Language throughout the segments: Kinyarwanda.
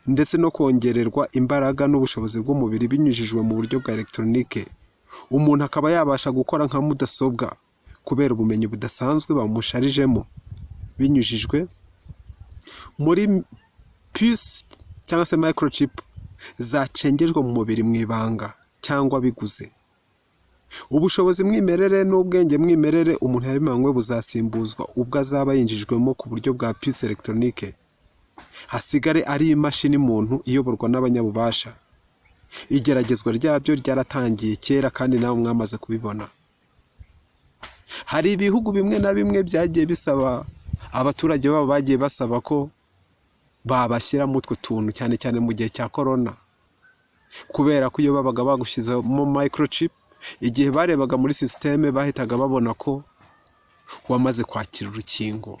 ndetse no kongererwa imbaraga n'ubushobozi bw'umubiri binyujijwe mu buryo bwa elegitoronike. Umuntu akaba yabasha gukora nka mudasobwa kubera ubumenyi budasanzwe bamusharijemo, binyujijwe muri puce cyangwa se microchip zacengejwe mu mubiri mu ibanga cyangwa biguze. Ubushobozi mwimerere n'ubwenge mwimerere umuntu yabimanywe buzasimbuzwa ubwo azaba yinjijwemo ku buryo bwa puce elegitoronike, hasigare ari imashini muntu iyoborwa n'abanyabubasha. Igeragezwa ryabyo ryaratangiye kera kandi nawe mwamaze kubibona. Hari ibihugu bimwe na bimwe byagiye bisaba abaturage babo, bagiye basaba ko babashyira mu utwo tuntu, cyane cyane mu gihe cya corona, kubera ko iyo babaga bagushyizemo microchip, igihe barebaga muri systeme bahitaga babona ko wamaze kwakira urukingo.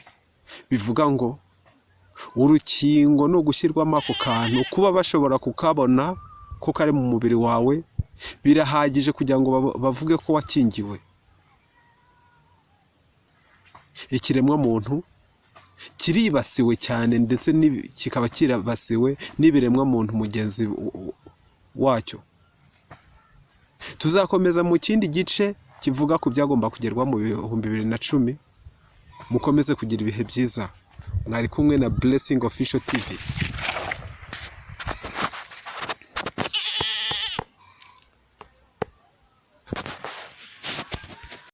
Bivuga ngo urukingo no gushyirwamo ako kantu, kuba bashobora kukabona ko kari mu mubiri wawe birahagije kugira ngo bavuge ko wakingiwe. Ikiremwa muntu kiribasiwe cyane, ndetse kikaba kirabasiwe n'ibiremwa muntu mugenzi wacyo. Tuzakomeza mu kindi gice kivuga ku byagomba kugerwa mu 2010. Mukomeze kugira ibihe byiza. Mwari kumwe na Blessing Official TV.